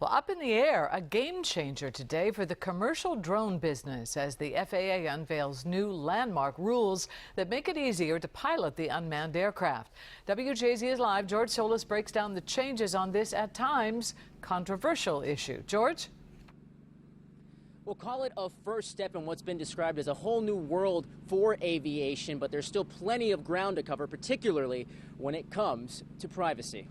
Well, up in the air, a game changer today for the commercial drone business as the FAA unveils new landmark rules that make it easier to pilot the unmanned aircraft. WJZ is live. George Solis breaks down the changes on this at times controversial issue. George? We'll call it a first step in what's been described as a whole new world for aviation, but there's still plenty of ground to cover, particularly when it comes to privacy.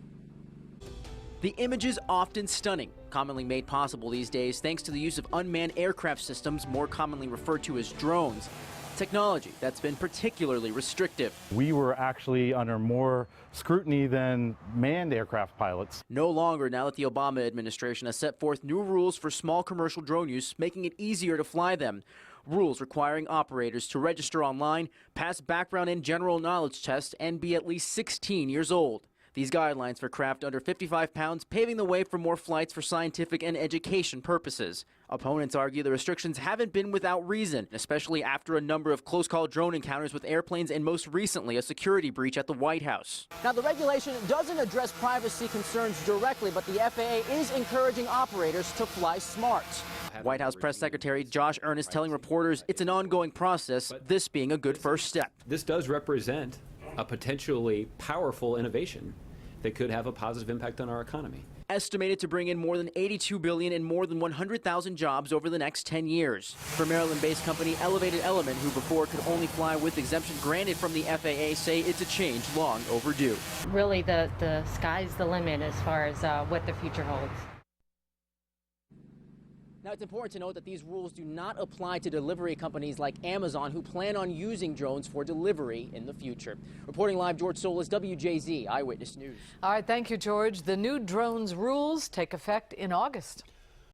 The image is often stunning, commonly made possible these days thanks to the use of unmanned aircraft systems, more commonly referred to as drones. Technology that's been particularly restrictive. We were actually under more scrutiny than manned aircraft pilots. No longer now that the Obama administration has set forth new rules for small commercial drone use, making it easier to fly them. Rules requiring operators to register online, pass background and general knowledge tests, and be at least 16 years old. These guidelines for craft under 55 pounds paving the way for more flights for scientific and education purposes. Opponents argue the restrictions haven't been without reason, especially after a number of close-call drone encounters with airplanes and most recently a security breach at the White House. Now, the regulation doesn't address privacy concerns directly, but the FAA is encouraging operators to fly smart. White House Press Secretary Josh Earnest telling reporters it's an ongoing process, this being a good first step. This does represent a potentially powerful innovation that could have a positive impact on our economy. Estimated to bring in more than $82 billion and more than 100,000 jobs over the next 10 years. For Maryland-based company Elevated Element, who before could only fly with exemption granted from the FAA, say it's a change long overdue. Really, the sky's the limit as far as what the future holds. Now, it's important to note that these rules do not apply to delivery companies like Amazon, who plan on using drones for delivery in the future. Reporting live, George Solis, WJZ Eyewitness News. All right, thank you, George. The new drones rules take effect in August.